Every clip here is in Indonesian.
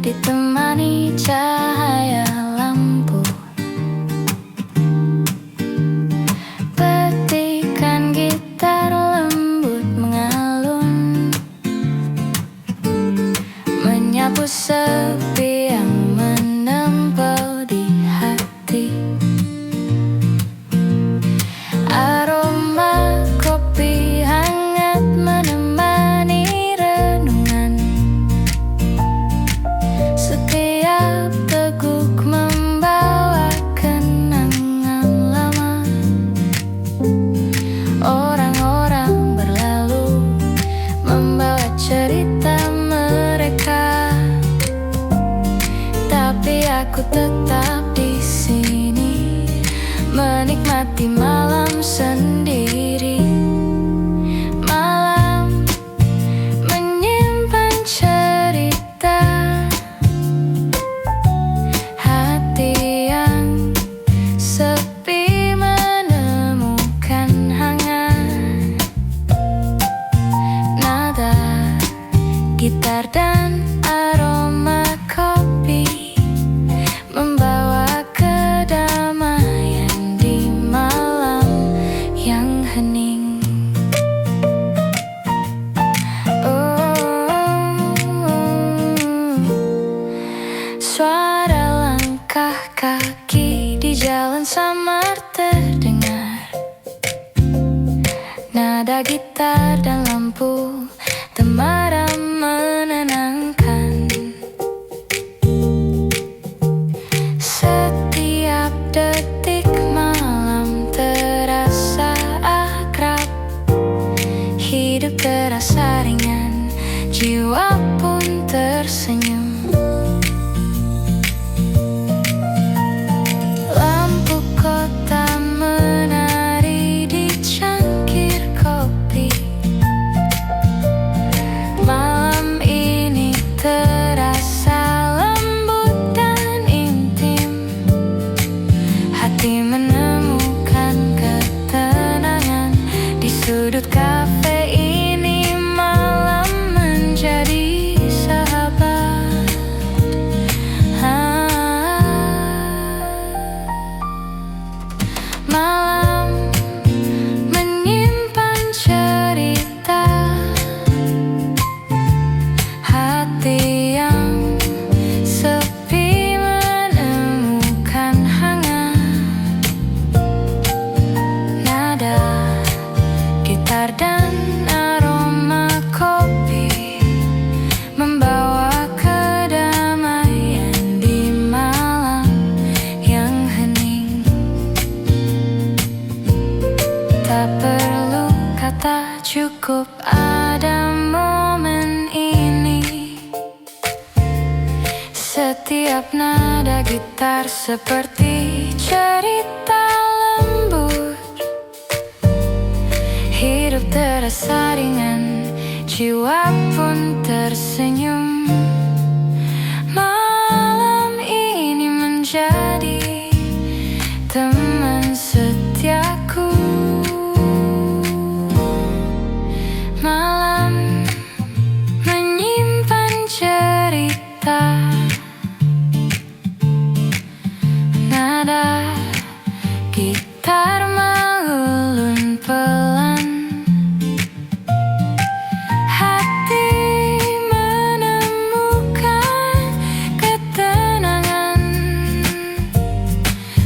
ditemani cahaya lampu. Petikan gitar lembut mengalun, menyapu sepi yang menempel di hati. Aroma kopi hangat menemani renungan. Setiap teguk membawa kenangan lama. Orang-orang berlalu membawa cerita mereka, tapi aku tetap di sini menikmati malam sendiri. Malam menyimpan cerita, hati yang sepi menemukan hangat. Nada gitar dan aroma kopi membawa kedamaian di malam yang hening. Suara langkah kaki di jalan samar terdengar. Nada gitar dan lampu temaram menenangkan. Setiap detik malam terasa akrab. Hidup terasa ringan, jiwa pun tersenyum. Lampu kota menari di cangkir kopi. Malam ini terasa lembut dan intim. Hati menemukan ketenangan di sudut kafe ini. Malam menjadi sahabat. Malam menyimpan cerita, hati yang sepi menemukan hangat. Nada gitar dan aroma kopi membawa kedamaian di malam yang hening. Tak perlu kata, cukup ada momen ini. Setiap nada gitar seperti cerita lembut. Hidup terasa ringan, jiwa pun tersenyum. Malam ini menjadi teman setiaku. Malam menyimpan cerita, nada gitar mengulun pelan. Hati menemukan ketenangan.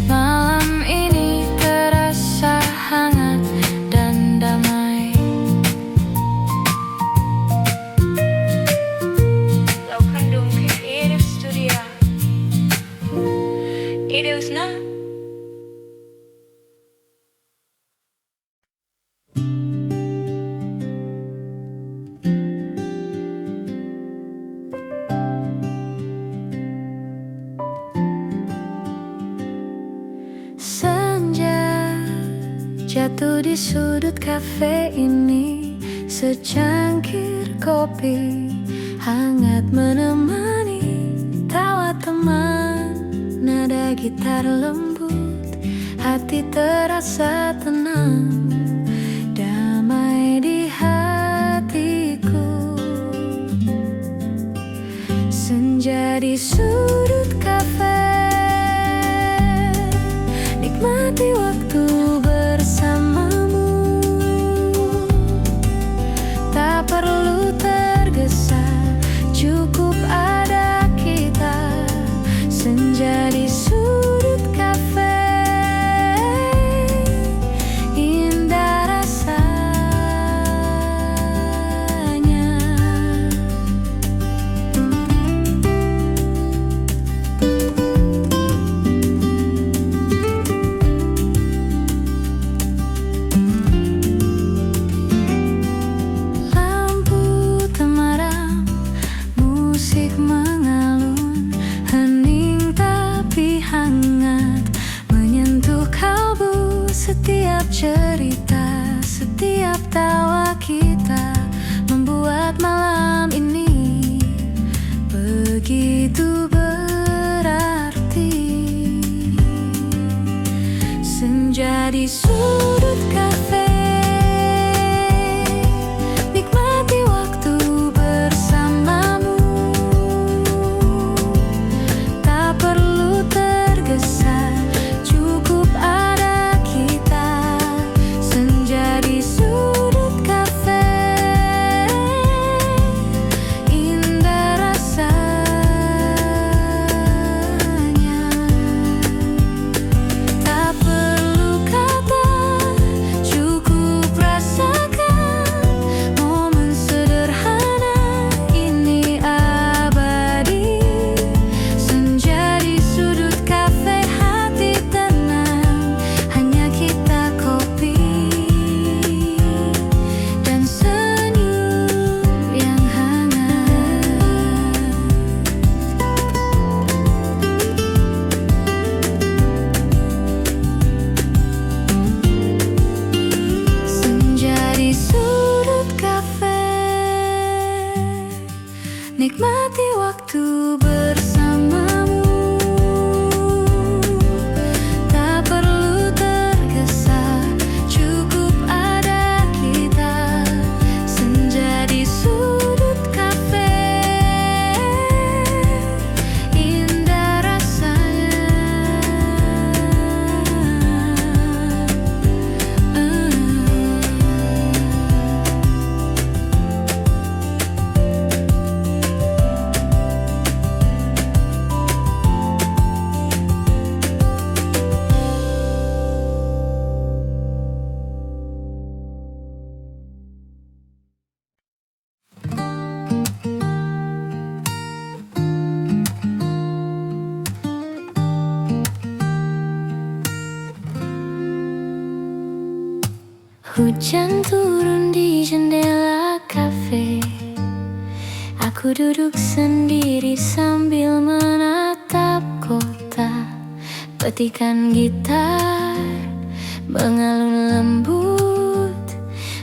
Malam ini terasa hangat dan damai. Lakukan Hidup Studio. Hidup Senang. Senja jatuh di sudut kafe ini. Secangkir kopi hangat menemani tawa teman. Nada gitar lembut, hati terasa tenang. Damai di hatiku. Senja senja di sudut kafe. Nikmati waktu bersamamu, tak perlu tergesa, cukup ada kita. Senja di sudut kafe, indah rasanya. Lampu temaram, musik mengalun, hening tapi hangat, menyentuh kalbu. Setiap cerita, setiap tawa kita membuat malam ini begitu berarti. Senja di sudut kafe, nikmati waktu bersamamu, tak perlu tergesa, cukup ada kita. Senja di sudut kafe, indah rasanya. Tak perlu kata, cukup rasakan momen sederhana ini abadi. Senja di sudut kafe, hati tenang, hanya kita, kopi dan senyum yang hangat. Senja di sudut kafe, nikmati waktu bersamamu, tak perlu tergesa, cukup ada kita. Senja di sudut kafe, indah rasanya. Hujan turun di jendela kafe, aku duduk sendiri sambil menatap kota. Petikan gitar mengalun lembut,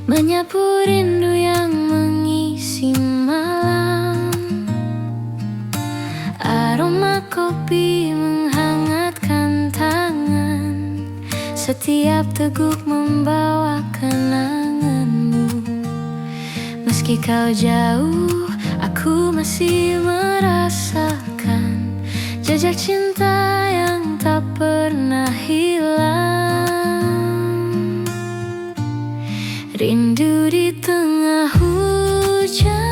menyapu rindu yang mengisi malam. Aroma kopi menghangatkan tangan, setiap teguk membawa kenanganmu. Meski kau jauh, aku masih merasakan jejak cinta yang tak pernah hilang. Rindu di tengah hujan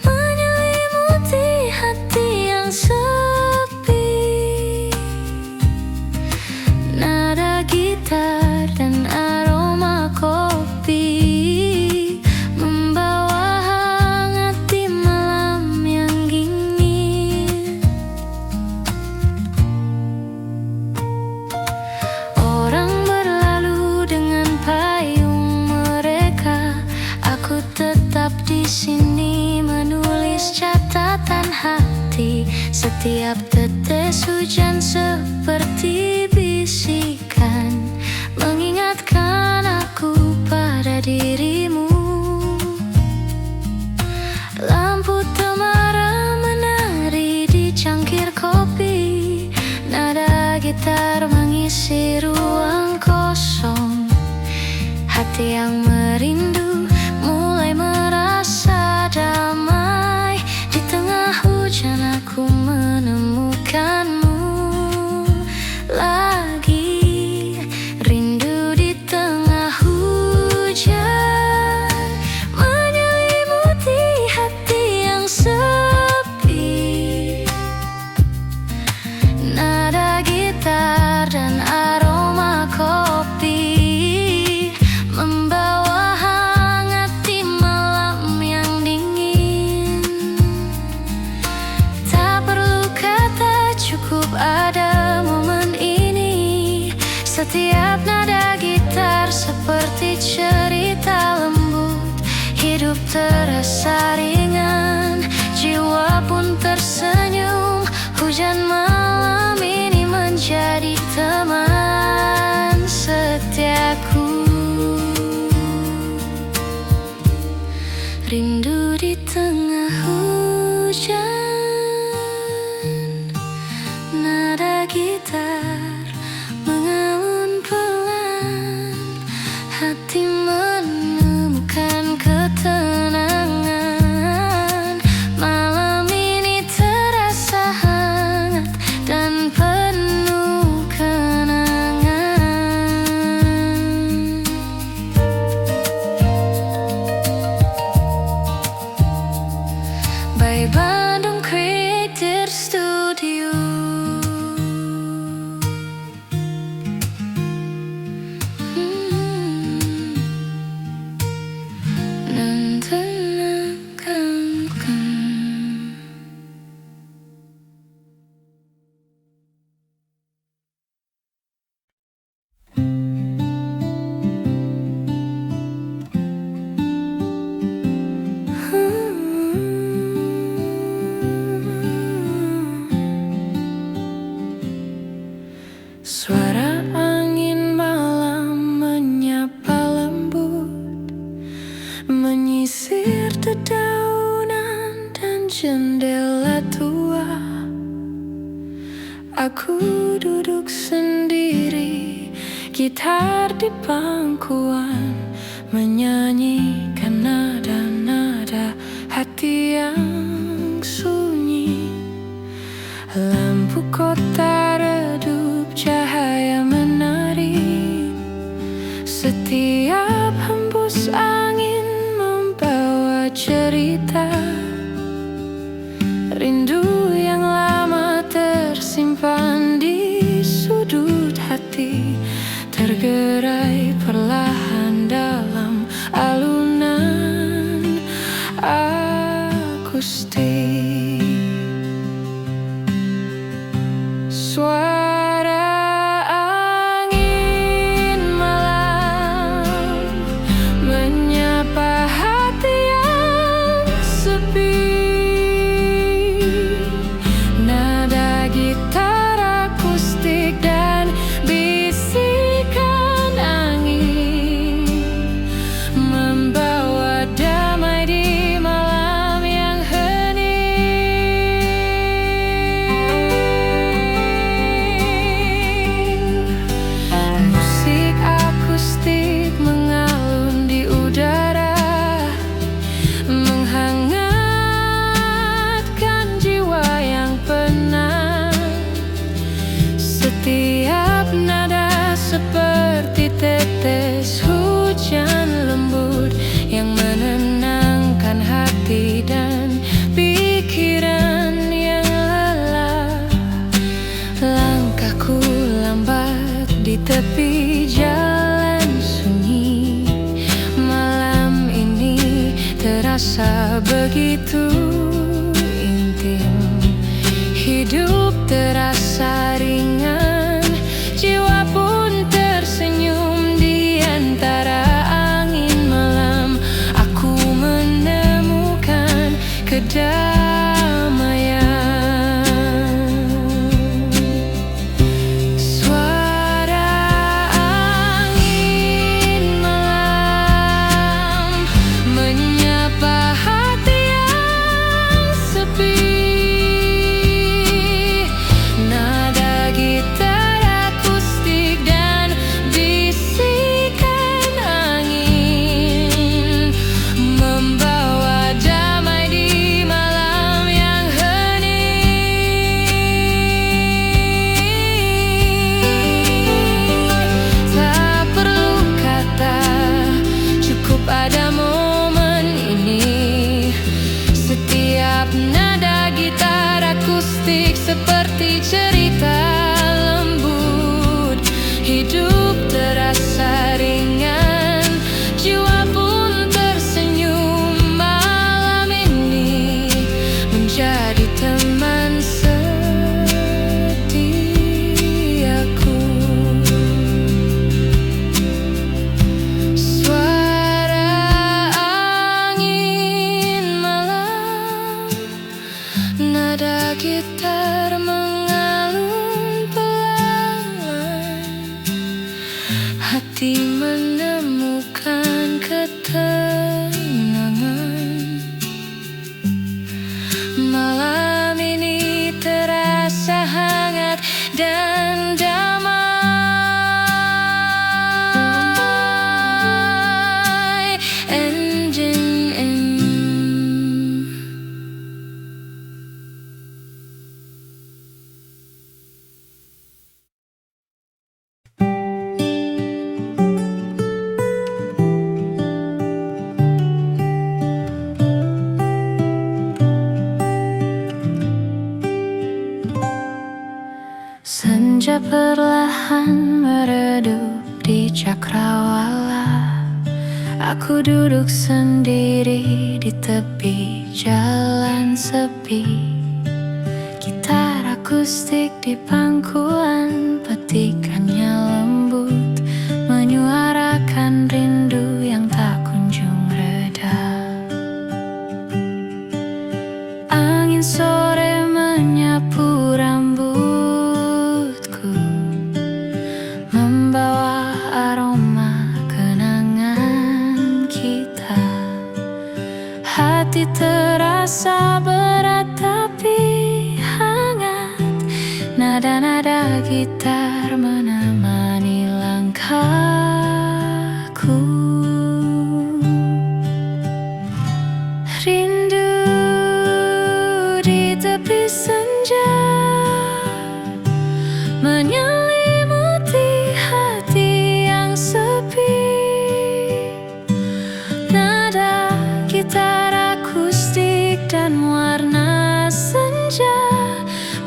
menyelimuti hati yang sepi. Nada gitar dan aroma kopi membawa hangat di malam yang dingin. Orang berlalu dengan payung mereka, aku tetap di sini menulis catatan hati. Setiap tetes hujan seperti bisikan mengingatkan aku pada dirimu. Lampu temaram menari di cangkir kopi, nada gitar mengisi ruang kosong. Hati yang merindu mulai merasa damai di tengah hujan. Setiap nada gitar seperti cerita lembut. Hidup terasa ringan, jiwa pun tersenyum. Hujan malam ini menjadi teman setiaku. Rindu di tengah hujan, nada gitar mengalun pelan. Hati menemukan ketenangan. Malam ini terasa hangat dan penuh kenangan. By Bandung Creator Studio. Suara angin malam menyapa lembut, menyisir dedaunan dan jendela tua. Aku duduk sendiri, gitar di pangkuan, menyanyikan nada-nada hati yang sunyi. Lampu kota redup, cahaya menari. Setiap hembus angin membawa cerita. Rindu yang lama tersimpan di sudut hati, tergerai perlahan dalam alunan akustik. Suara angin malam menyapa hati yang sepi. Nada gitar akustik dan bisikan angin membawa damai di malam yang hening. Musik akustik mengalun di udara, menghangatkan jiwa yang penat. Setiap nada seperti tetes hujan lembut yang menenangkan hati dan pikiran yang lelah. Langkahku lambat di tepi jalan sunyi. Malam ini terasa begitu intim. Hidup terasa ringan, jiwa pun tersenyum di antara angin malam. Aku menemukan kedamaian. Suara angin malam menyapa hati yang sepi. Nada gitar akustik dan bisikan angin membawa damai di malam yang hening. Tak perlu kata, cukup ada momen ini. Setiap nada gitar akustik seperti cerita lembut. Hidup terasa ringan, jiwa pun tersenyum. Malam ini menjadi teman setiaku. nada gitar mengalun pelan, hati menemukan ketenangan. Malam ini terasa hangat dan damai. Ending in. Senja perlahan meredup di cakrawala. Aku duduk sendiri di tepi jalan sepi. Gitar akustik di pangkuan, petikannya lembut, menyuarakan rindu yang tak kunjung reda. Angin sore menyapu rambutku, membawa aroma kenangan kita. Hati terasa berat tapi hangat, nada-nada gitar menemani langkahku. Rindu di tepi senja menyelimuti hati yang sepi. Nada gitar akustik dan warna senja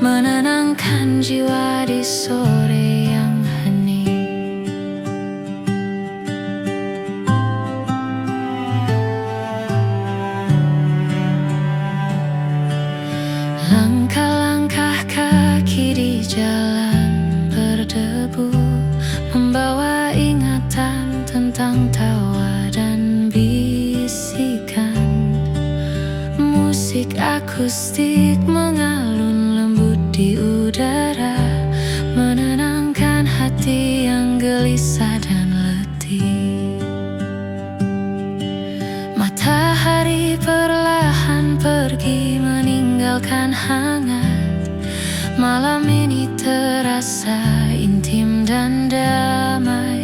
menenangkan jiwa di sore yang hening. Langkah-langkah kaki di jalan berdebu, membawa ingatan tentang tawa dan bisikan. Musik akustik mengalun lembut di udara, menenangkan hati yang gelisah dan letih. Matahari perlahan pergi meninggalkan hangat. Malam ini terasa intim dan damai.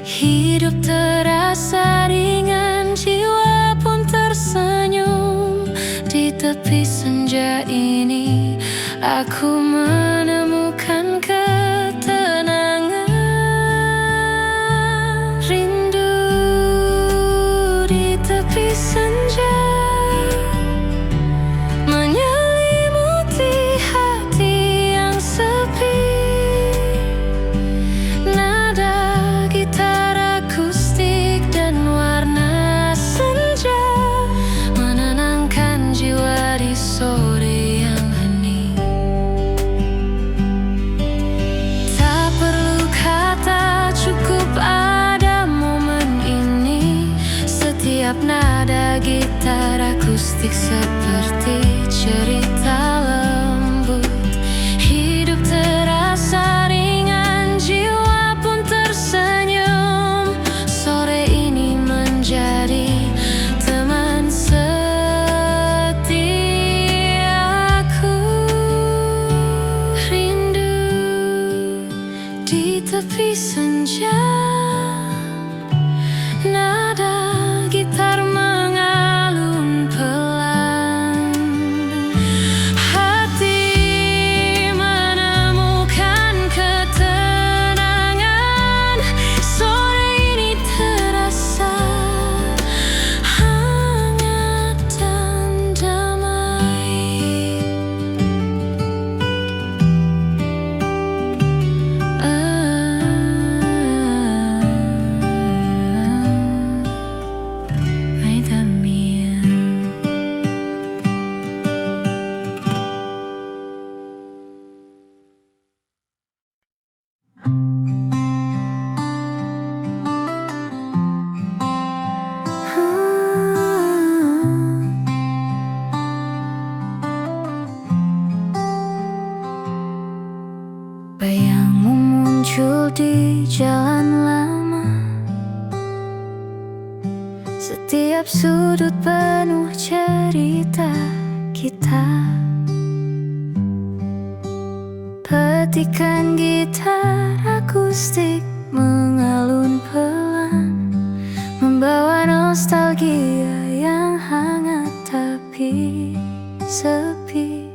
Hidup terasa ringan, jiwa pun tersenyum. Di tepi senja ini aku menemukan ketenangan. Rindu di tepi senja menyelimuti hati yang sepi. Nada gitar akustik dan warna senja menenangkan jiwa di sore yang hening. Tak perlu kata, cukup ada momen ini. Setiap nada gitar akustik seperti cerita lembut. Hidup terasa ringan, jiwa pun tersenyum. Sore ini menjadi teman setiaku. Rindu di tepi senja, nada gitar mengalun pelan. di jalan lama. Setiap sudut penuh cerita kita. Petikan gitar akustik mengalun pelan, membawa nostalgia yang hangat tapi sepi.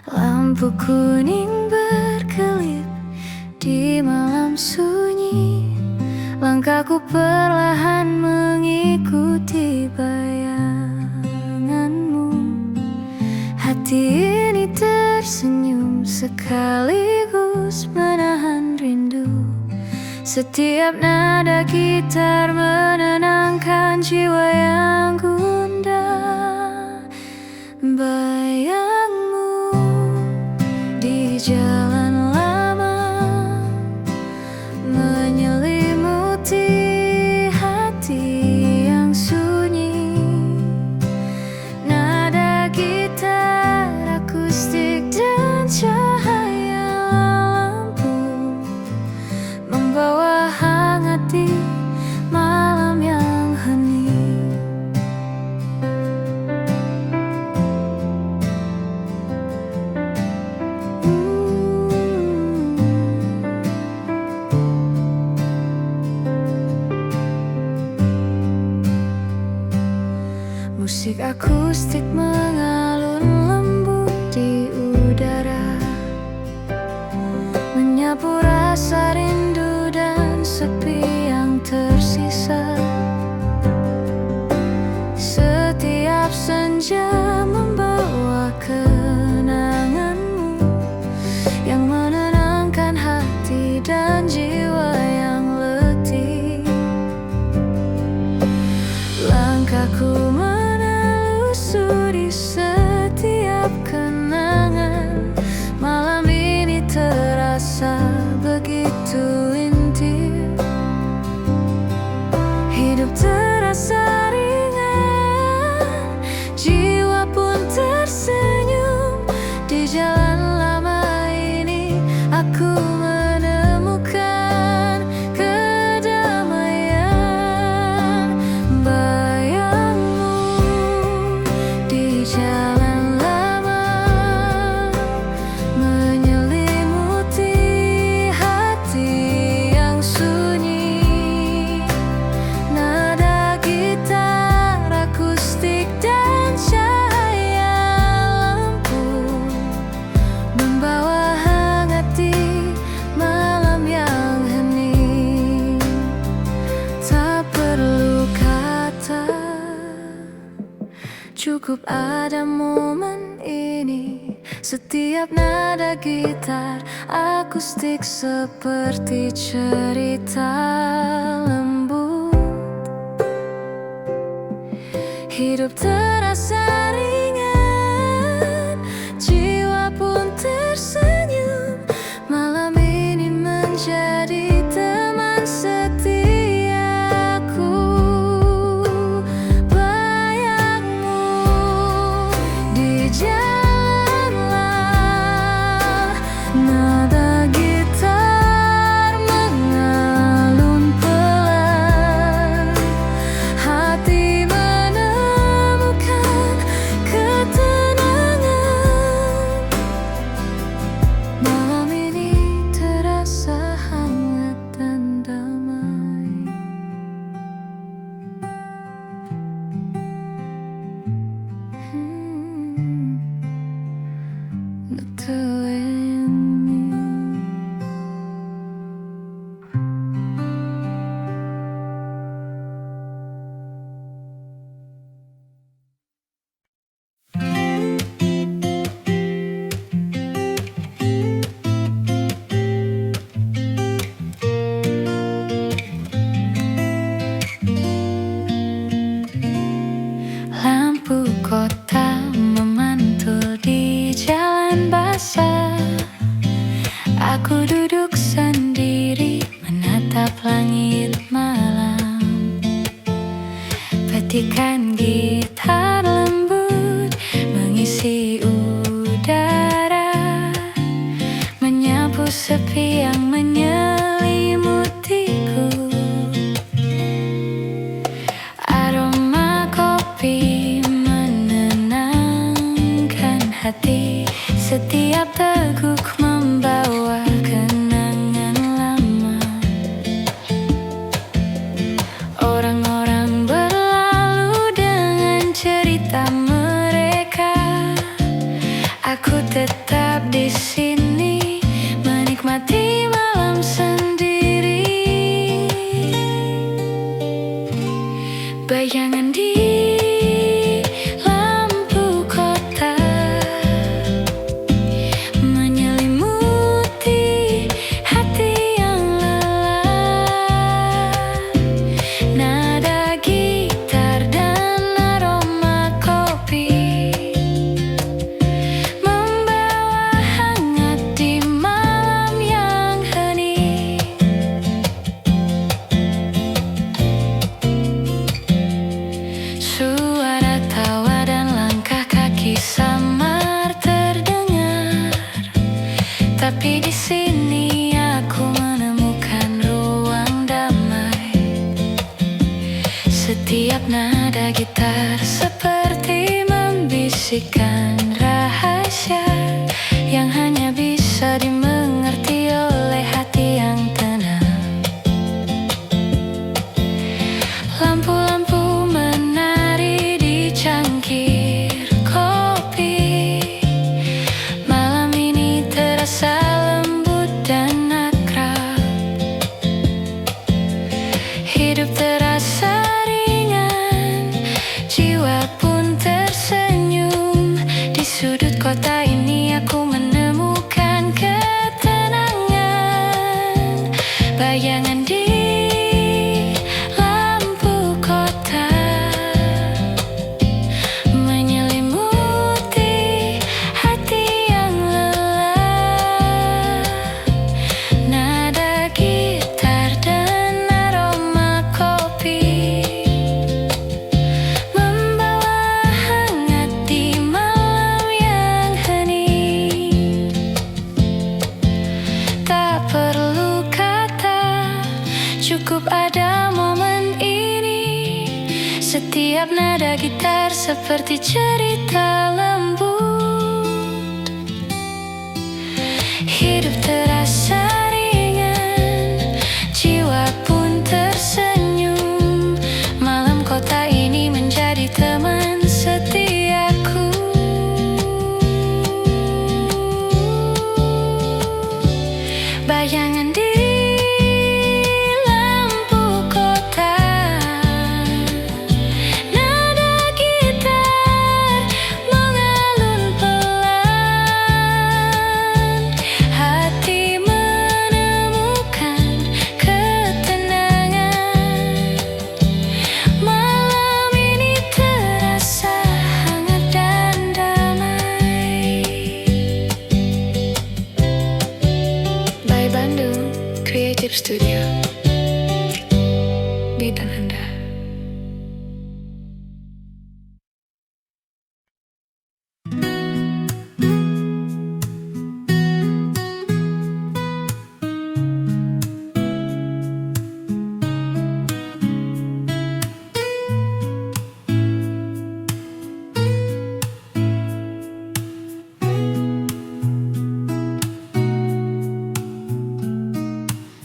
Lampu kuning berkelip di malam sunyi, langkahku perlahan mengikuti bayanganmu. Hati ini tersenyum sekaligus menahan rindu. Setiap nada gitar menenangkan jiwa yang gundah. Bayangmu di jalan lama menyelimuti hati yang sunyi. Nada gitar akustik dan cahaya lampu membawa hangat di malam yang hening. Musik akustik mengalun lembut di udara, menyapu rasa rindu dan sepi yang tersisa. Setiap senja membawa kenanganmu yang menenangkan hati dan jiwa yang letih. Langkahku menelusuri setiap kenangan. Malam ini terasa begitu intim. Hidup terasa ringan, jiwa pun tersenyum. Di jalan lama ini aku menemukan kedamaian. Bayangmu di jalan lama menyelimuti hati yang sunyi. Nada gitar akustik dan cahaya lampu membawa hangat di malam yang hening. Tak perlu kata, cukup ada momen ini. Setiap nada gitar akustik seperti cerita lembut. Hidup terasa ringan, jiwa pun tersenyum. Malam ini menjadi teman setiaku. Bayangmu di jalan lama, nada gitar mengalun pelan. Hati menemukan ketenangan. Malam ini terasa hangat dan damai. Betul ini. Lampu kota memantul di jalan basah. Aku duduk sendiri menatap langit malam. Petikan gitar lembut mengisi udara, menyapu sepi yang menyebar. hati. Setiap teguk membawa kenangan lama. Orang-orang berlalu dengan cerita mereka. Aku tetap di sini menikmati malam sendiri. Bayangan di lampu kota menyelimuti hati yang lelah. Nada gitar dan aroma kopi membawa hangat di malam yang hening. Suara tawa dan langkah kaki samar terdengar, tapi di sini aku menemukan ruang damai. Setiap nada gitar seperti membisikkan rahasia yang hanya bisa dimengerti oleh hati yang tenang. Lampu-lampu menari di cangkir kopi. Malam ini terasa lembut dan akrab. Hidup terasa ringan, jiwa pun tersenyum. Di sudut kota ini aku menemukan ketenangan. Bayangan di lampu kota menyelimuti hati yang lelah. Nada gitar dan aroma kopi membawa hangat di malam yang hening. Tak perlu kata, cukup ada momen ini. Setiap nada gitar seperti cerita lembut. Hidup terasa ringan, jiwa pun tersenyum. Malam kota ini menjadi teman setiaku. Bayangan di lampu kota, nada gitar mengalun pelan. Hati menemukan ketenangan. Malam ini terasa hangat dan damai. By Bandung Creative Studio, bintang Anda.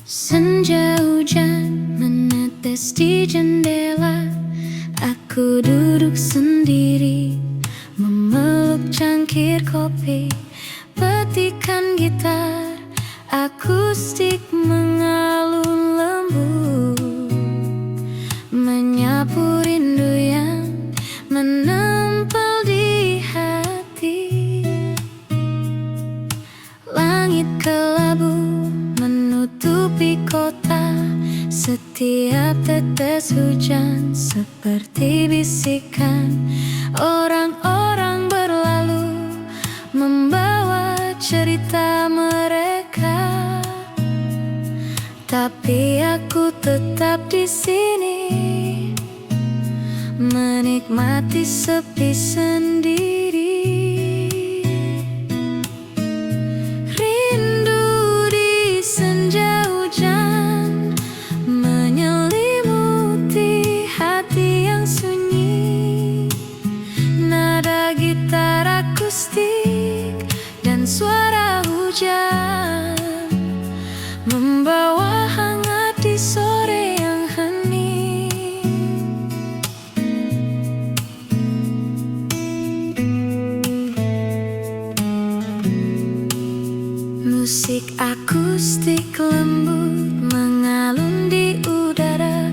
Senja hujan menetes di jendela. Aku duduk sendiri memeluk cangkir kopi. Petikan gitar akustik mengalun lembut, menyapu rindu yang menempel di hati. Langit kelabu menutupi kota. Setiap tetes hujan seperti bisikan. Orang-orang berlalu membawa cerita mereka, tapi aku tetap di sini menikmati sepi sendiri. Rindu di senja hujan menyelimuti hati yang sunyi. Nada gitar akustik hujan membawa hangat di sore yang hening. Musik akustik lembut mengalun di udara,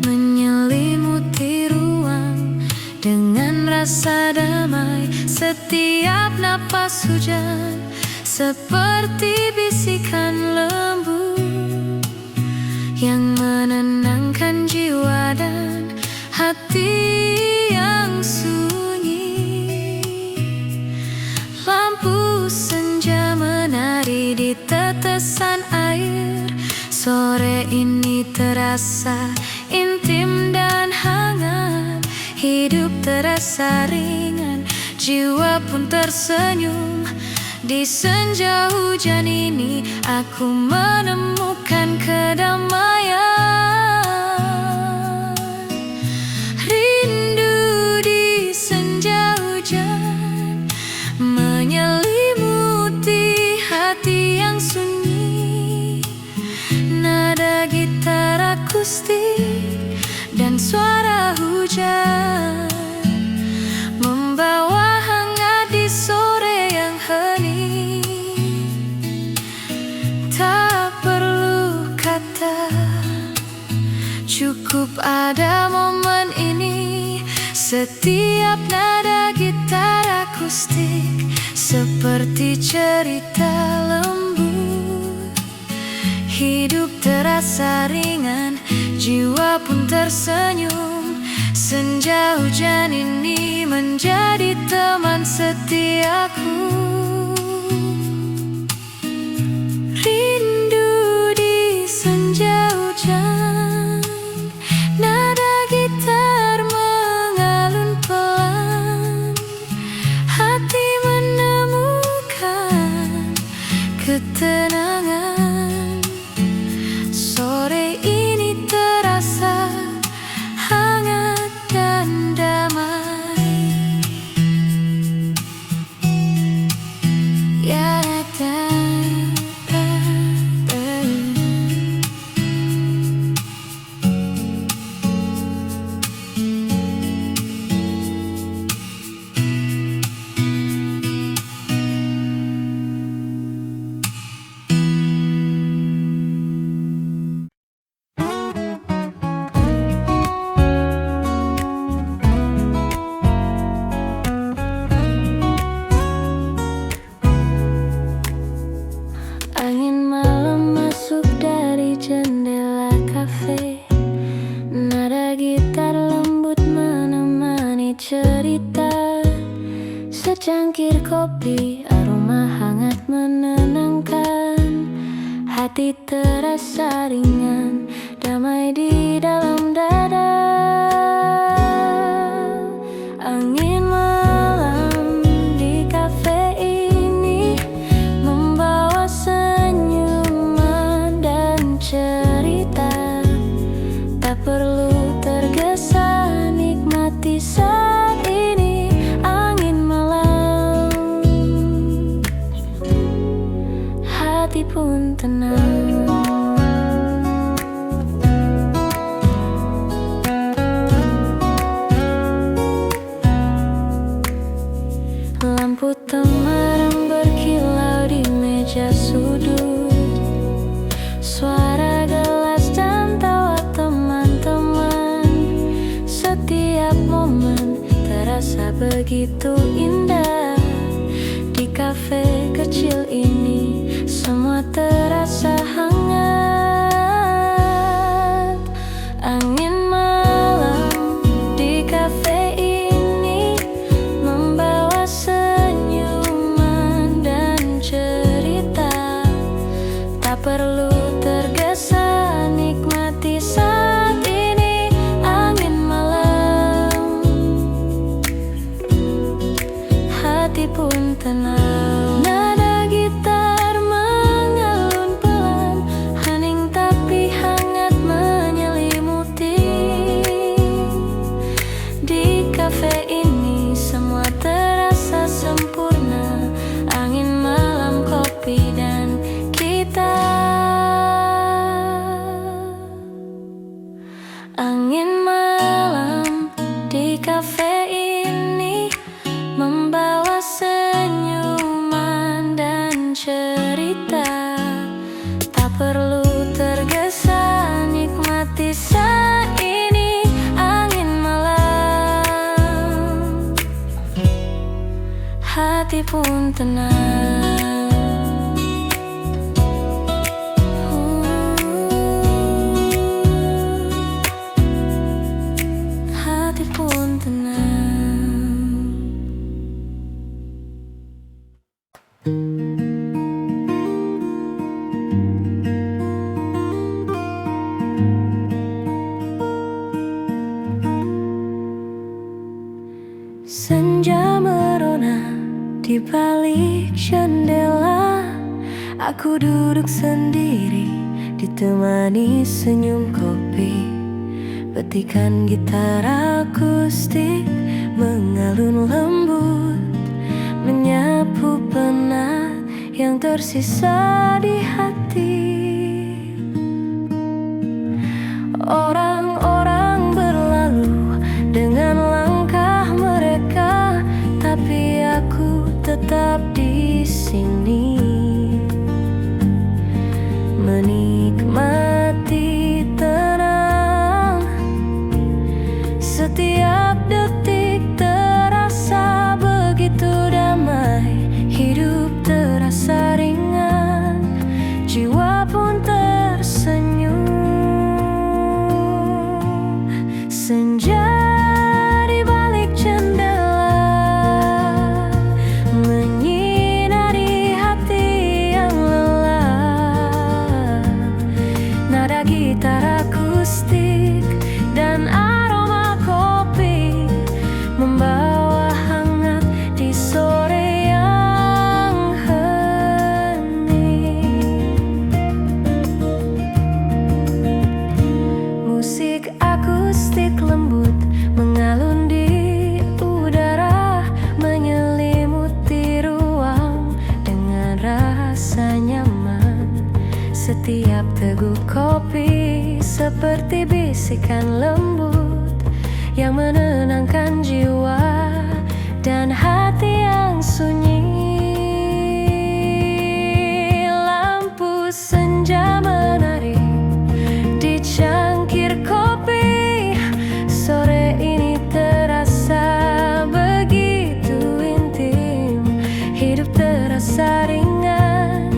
menyelimuti ruang dengan rasa damai. Setiap napas hujan seperti bisikan lembut yang menenangkan jiwa dan hati yang sunyi. Lampu senja menari di tetesan air. Sore ini terasa intim dan hangat. Hidup terasa ringan, jiwa pun tersenyum. Di senja hujan ini aku menemukan kedamaian. Rindu di senja hujan menyelimuti hati yang sunyi. Nada gitar akustik dan suara hujan membawa hangat di sore yang hening. Tak perlu kata, cukup ada momen ini. Setiap nada gitar akustik seperti cerita lembut. Hidup terasa ringan, jiwa pun tersenyum. Senja hujan ini menjadi teman setiaku. Rindu di senja hujan, nada gitar mengalun pelan. Hati menemukan ketenangan. Sore ini terasa hangat dan damai. Ya, angin malam masuk dari jendela kafe. Nada gitar lembut menemani cerita. Secangkir kopi, aroma hangat menenangkan. Hati terasa ringan, damai di dalam dada. Angin malam di kafe ini membawa senyuman dan cerita. Tak perlu tergesa, nikmati saat ini. Angin malam, hati pun tenang. Lampu temaram berkilau di meja sudut. Suara gelas dan tawa teman-teman. Setiap momen terasa begitu indah. Di kafe kecil ini semua terasa hangat. Angin malam di kafe ini membawa senyuman dan cerita. Tak perlu tergesa, nikmati saat ini. Angin malam, hati pun tenang. Nada gitar mengalun pelan, hening tapi hangat menyelimuti. Di kafe ini semua terasa sempurna. Angin malam, kopi dan hati pun tenang. Hati pun tenang. Senja merona di balik jendela, aku duduk sendiri ditemani senyum kopi. Petikan gitar akustik mengalun lembut, menyapu penat yang tersisa di hati. Orang-orang berlalu dengan langkah mereka, tapi aku tetap di sini menikmati tenang. Setiap detik terasa begitu damai, hidup terasa ringan, jiwa pun tersenyum. Senja di balik jendela menyinari hati yang lelah. Nada gitar akustik dan aroma kopi membawa hangat di sore yang hening. Musik akustik lembut mengalun di udara, menyelimuti ruang dengan rasa nyaman. Setiap teguk kopi seperti bisikan lembut yang menenangkan jiwa dan hati yang sunyi. Lampu senja menari di cangkir kopi, sore ini terasa begitu intim. Hidup terasa ringan,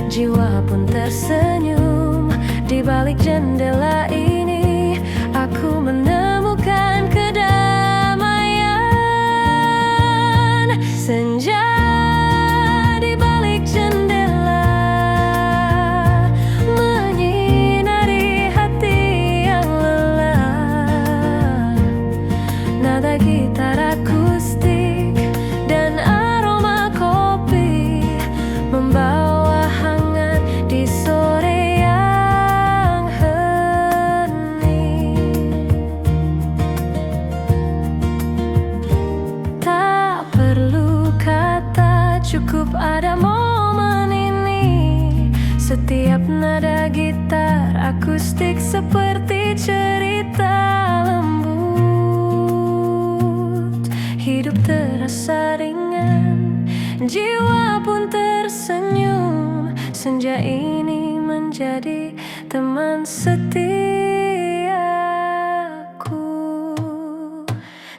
jiwa pun tersenyum. Di balik jendela ini aku menemukan kedamaian. Senja di balik jendela menyinari hati yang lelah. Nada gitar akustik dan aroma kopi membawa hangat di sore yang hening. Tak perlu kata, cukup ada momen ini. Setiap nada gitar akustik seperti cerita lembut. Hidup terasa ringan, jiwa pun tersenyum. Senja ini menjadi teman setiaku.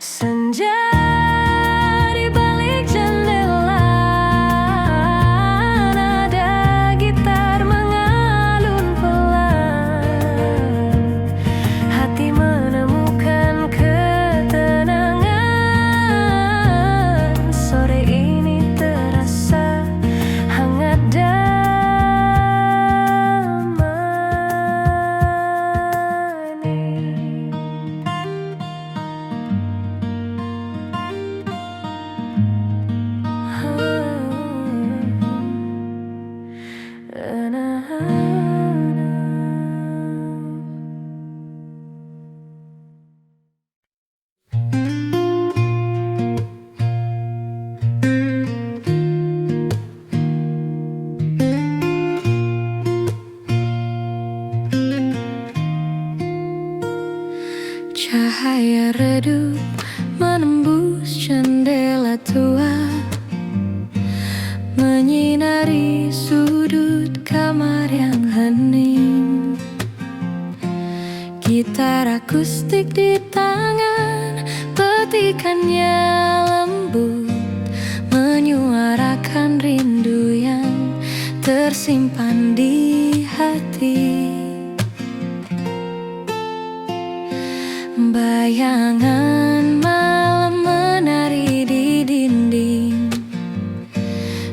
Senja di balik jendela, nada gitar mengalun pelan. Hati menemukan ketenangan. Sore ini terasa hangat Cahaya redup menembus jendela tua, menyinari sudut kamar yang hening. Gitar akustik di tangan, petikannya lembut, tersimpan di hati. Bayangan malam menari di dinding,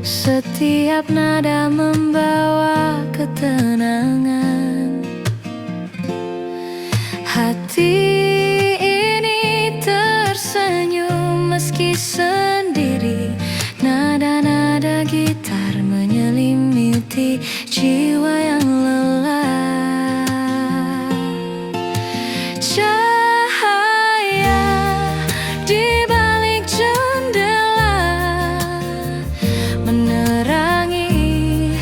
setiap nada membawa ketenangan. Hati ini tersenyum meski sendiri, nada-nada gitar menyelimuti jiwa yang lelah. Cahaya di balik jendela menerangi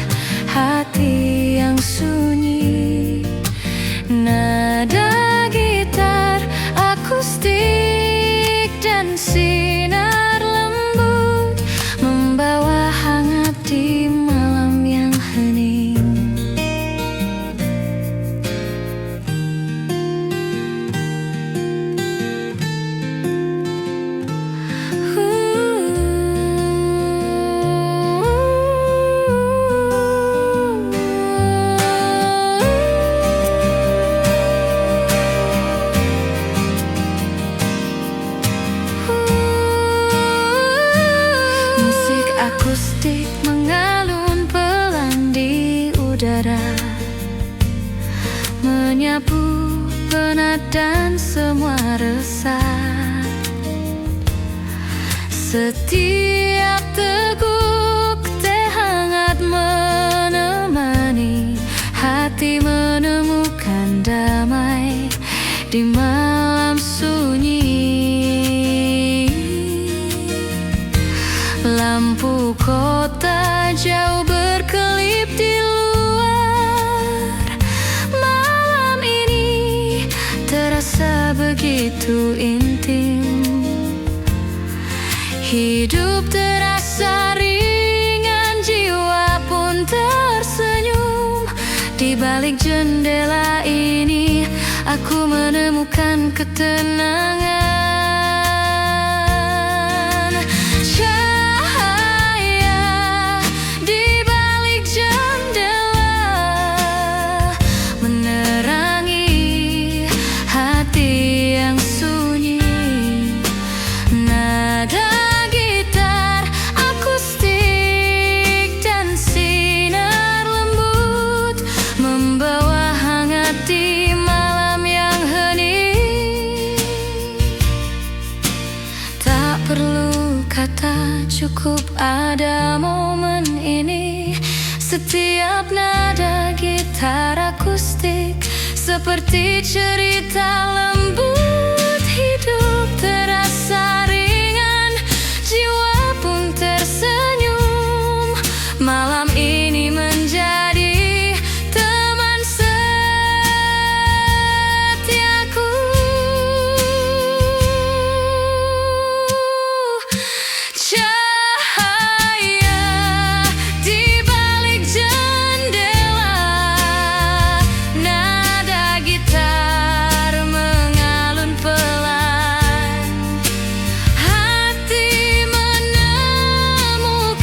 hati yang sunyi. Nada gitar akustik dan sinar lembut membawa hangat di malam yang hening. Akustik mengalun pelan di udara, menyapu penat dan semua resah. Setiap teguk teh hangat menemani hati menemukan damai di malam sunyi. Lampu kota jauh berkelip di luar. Malam ini terasa begitu intim. Hidup terasa ringan, jiwa pun tersenyum. Di balik jendela ini aku menemukan ketenangan. Perlu kata, cukup ada momen ini. Setiap nada gitar akustik seperti cerita lembut. Hidup terasa ringan, jiwa pun tersenyum. Malam ini menjadi teman setiaku. Cahaya di balik jendela, nada gitar mengalun pelan. Hati menemukan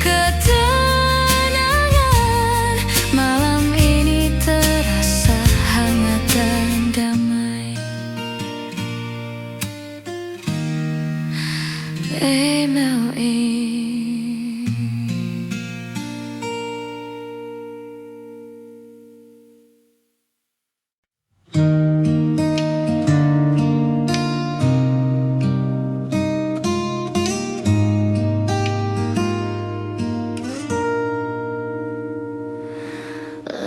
ketenangan. Malam ini terasa hangat dan damai. MLE.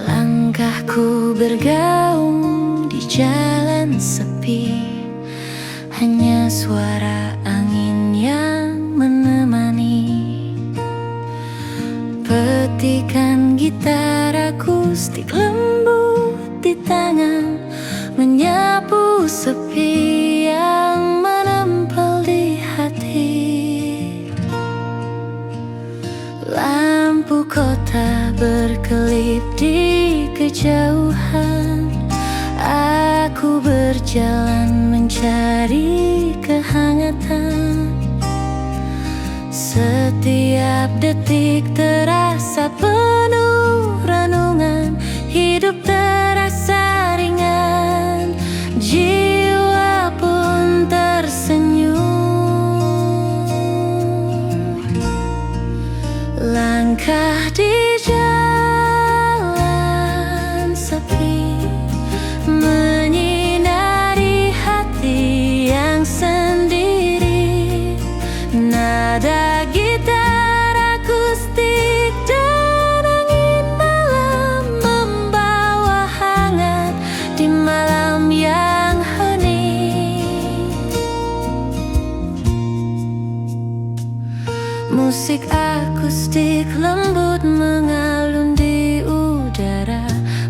Langkahku bergaung di jalan sepi, hanya suara angin yang menemani. Petikan gitar akustik lembut di tangan, menyapu sepi yang menempel di hati. Lampu kota berkelip di kejauhan. Aku berjalan mencari kehangatan. Setiap detik terasa penuh renungan, hidup terasa ringan, jiwa pun tersenyum. Langkah di jalan sepi menyinari hati yang sendiri. Nada gitar akustik dan angin malam membawa hangat di malam yang hening. Musik akustik lembut mengalun di udara,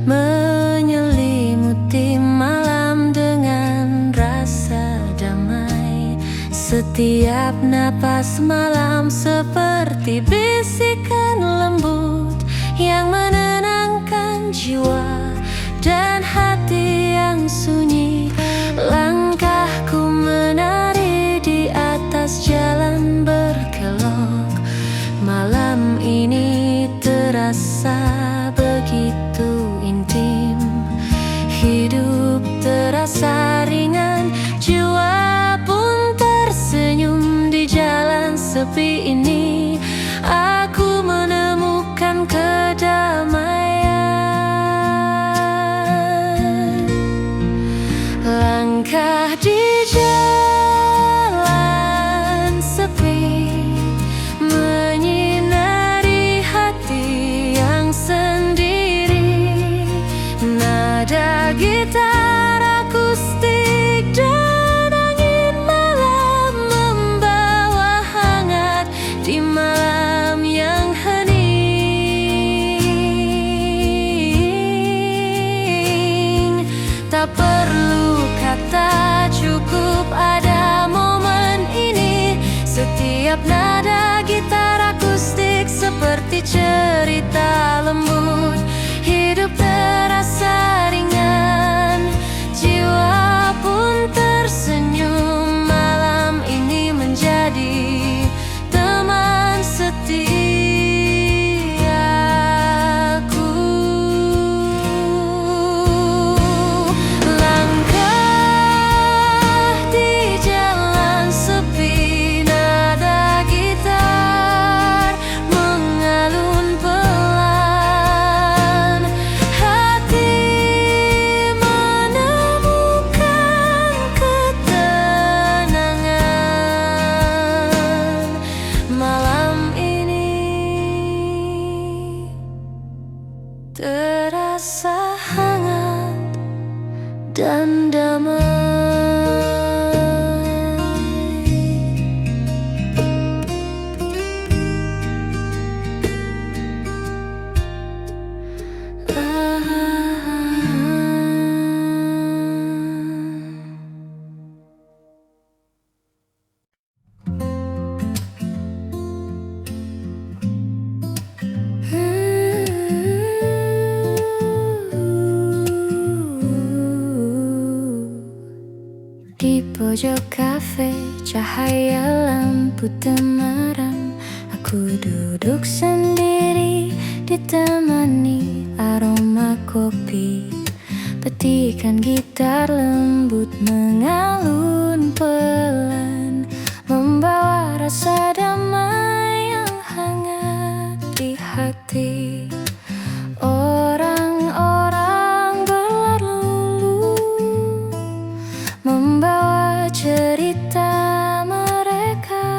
menyelimuti malam dengan rasa damai. Setiap napas malam seperti bisikan lembut yang menenangkan jiwa dan hati yang sunyi. Langkahku menari di atas jalan berkelok. Malam ini terasa begitu intim, hidup terasa ringan, jiwa pun tersenyum. Di jalan sepi ini aku menemukan kedamaian. Langkah di jalan sepi menyinari hati yang sendiri. Nada gitar akustik dan angin malam membawa hangat di malam yang hening. Tak perlu kata, cukup ada momen ini. Setiap nada gitar akustik seperti cerita lembut, hidup terasa ringan, jiwa pun tersenyum. Malam ini menjadi teman setiaku. Langkah di jalan sepi, nada gitar mengalun pelan, hati menemukan ketenangan. Malam ini terasa hangat dan damai. Di pojok kafe, cahaya lampu temaram. Aku duduk sendiri, ditemani aroma kopi. Petikan gitar lembut mengalun pelan, membawa rasa damai yang hangat di hati. Orang-orang berlalu membawa cerita mereka,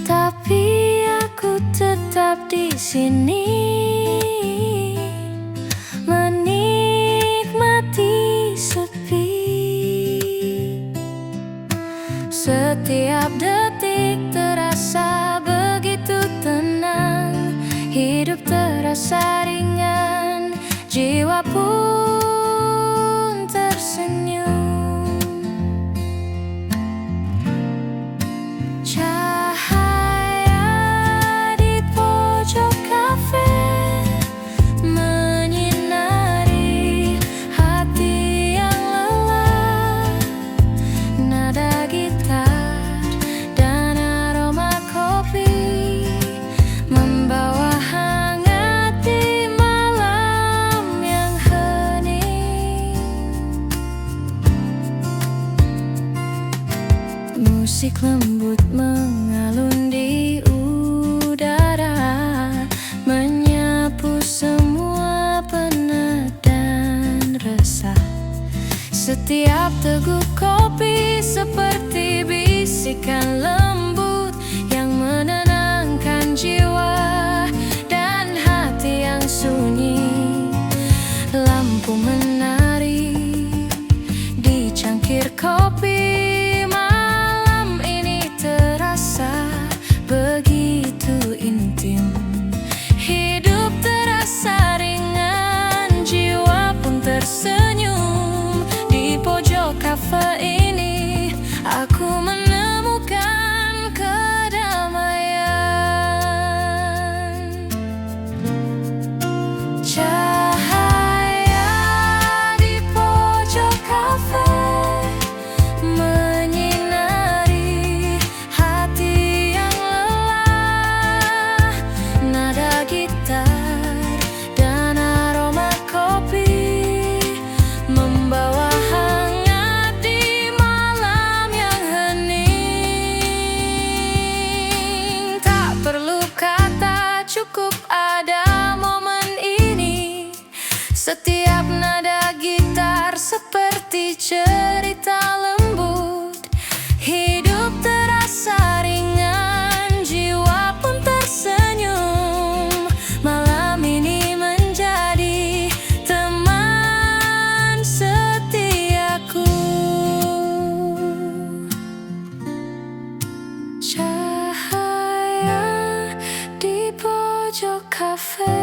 tapi aku tetap di sini menikmati sepi. Setiap detik terasa begitu tenang, hidup terasa ringan, jiwa pun tersenyum. Cahaya di pojok kafe menyinari hati yang lelah. Nada gitar dan lembut mengalun di udara, menyapu semua penat dan resah. Setiap teguk kopi seperti bisikan lembut yang menenangkan jiwa dan hati yang sunyi. Lampu menari di cangkir kopi, malam ini terasa begitu intim. Hidup terasa ringan, jiwa pun tersenyum. Di pojok kafe ini aku menemukan kedamaian. Cahaya di pojok kafe menyinari hati yang lelah. Nada gitar dan aroma kopi membawa hangat di malam yang hening. Tak perlu kata, cukup ada momen ini. Setiap nada gitar seperti cerita lembut. Hidup terasa ringan, jiwa pun tersenyum. Malam ini menjadi teman setiaku. Cahaya di pojok kafe,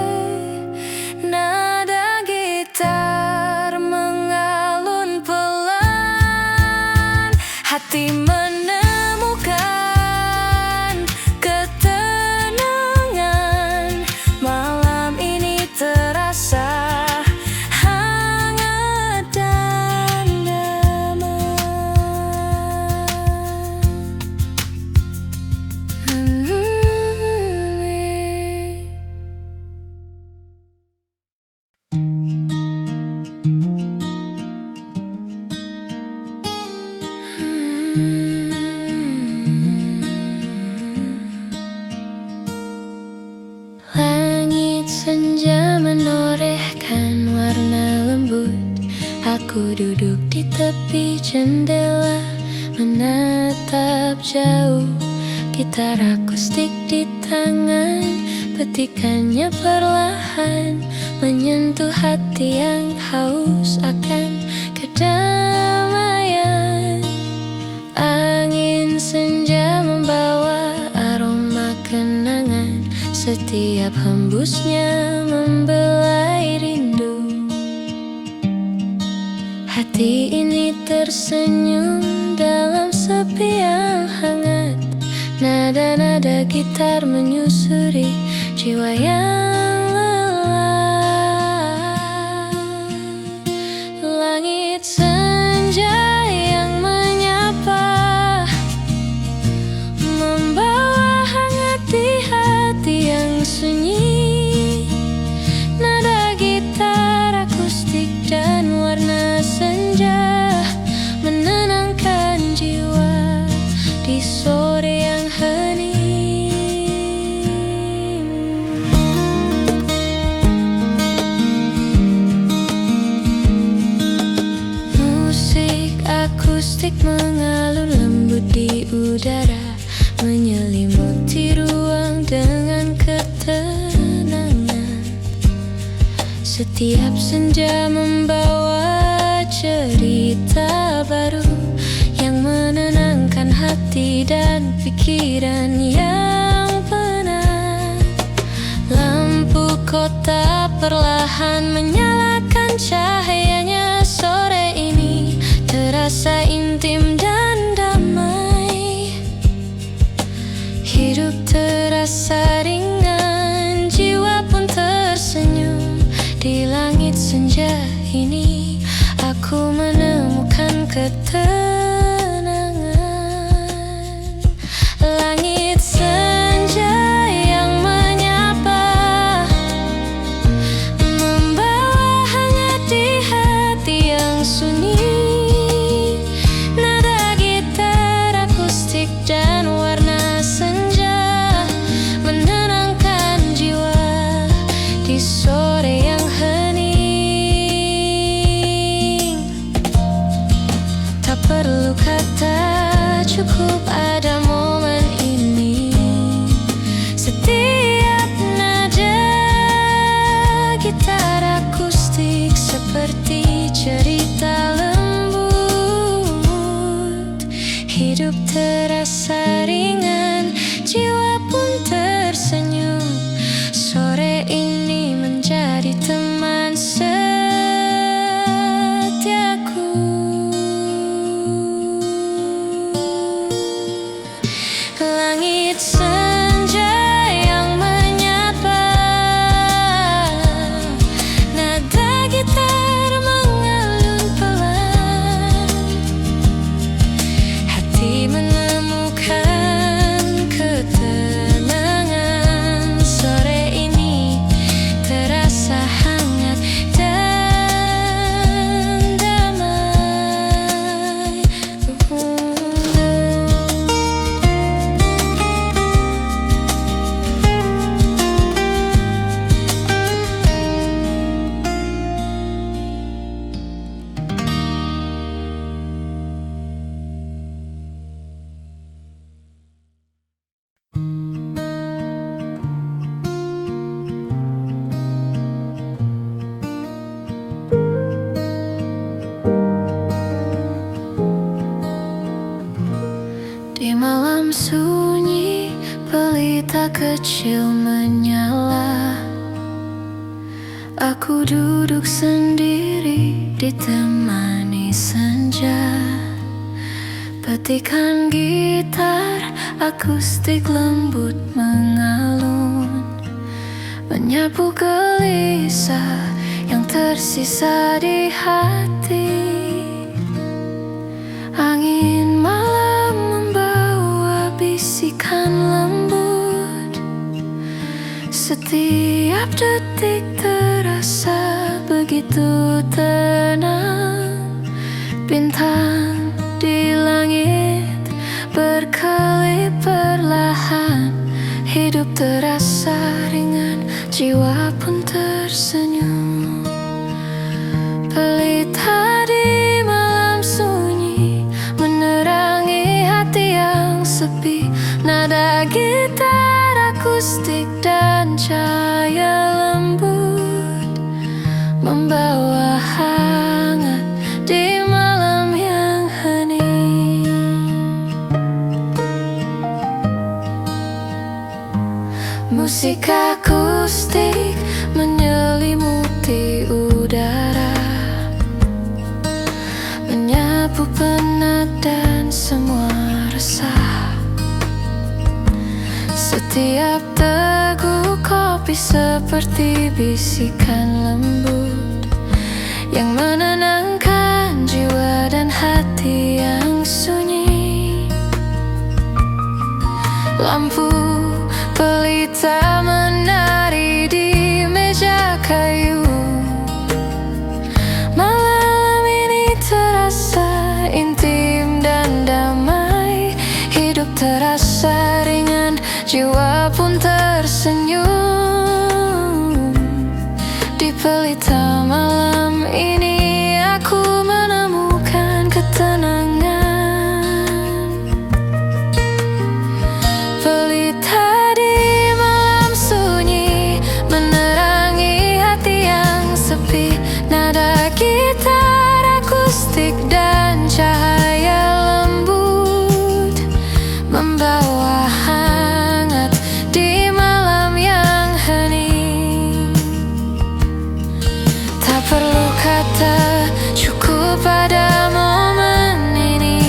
nada gitar mengalun pelan. Hati menemukan ketenangan. Malam ini terasa hangat dan damai. Langit senja menorehkan warna lembut. Aku duduk di tepi jendela, menatap jauh. Gitar akustik di tangan, petikannya perlahan menyentuh hati yang haus akan kedamaian. Angin senja membawa aroma kenangan, setiap hembusnya membelai rindu. Hati ini tersenyum dalam sepi yang hangat. Nada-nada gitar menyusuri jiwa yang lelah. Langit senja yang menyapa, membawa hangat di hati yang sunyi. Nada gitar akustik dan warna senja menenangkan jiwa di sore yang hening. Musik akustik mengalun lembut di udara, menyelimuti ruang dengan ketenangan. Setiap senja membawa cerita baru yang menenangkan hati dan pikiran yang penat. Lampu kota perlahan menyalakan cahayanya. Sore ini terasa intim dan damai. Hidup terasa ringan, jiwa pun tersenyum. Di langit senja ini aku menemukan ketenangan. Langit senja yang menyapa, membawa hangat di hati yang sunyi. Nada gitar akustik langit senja yang menyapa. Nada gitar mengalun pelan, hati menemukan ketenangan. Sore ini terasa hangat dan damai. Di malam sunyi, pelita kecil menyala. Aku duduk sendiri ditemani senja. Petikan gitar akustik lembut mengalun, menyapu gelisah yang tersisa di hati. Angin malam membawa bisikan lembut. Setiap detik terasa begitu tenang. Bintang di langit berkelip perlahan. Hidup terasa ringan, jiwa pun tersenyum. Pelita di malam sunyi menerangi hati yang sepi. Nada gitar akustik dan cahaya lembut membawa hangat di malam yang hening. Musik akustik menyelimuti udara, menyapu penat dan semua resah. Setiap teguk kopi seperti bisikan lembut yang menenangkan jiwa dan hati yang sunyi. Lampu pelita menari di meja kayu. Malam ini terasa intim dan damai. Hidup terasa ringan, jiwa pun tersenyum. Di pelita malam ini aku menemukan ketenangan. Pelita di malam sunyi menerangi hati yang sepi. Nada gitar akustik dan cahaya lembut membawa hangat di malam yang hening. Tak perlu kata, cukup pada momen ini.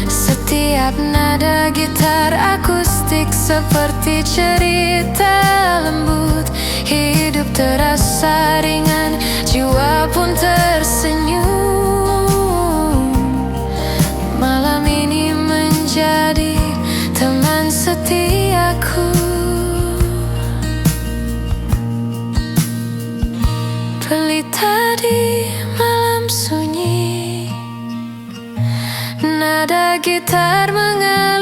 Setiap nada gitar akustik seperti cerita lembut. Hidup terasa ringan, jiwa pun tersenyum. Malam ini menjadi teman setiaku. Pelita di malam sunyi, nada gitar mengalun.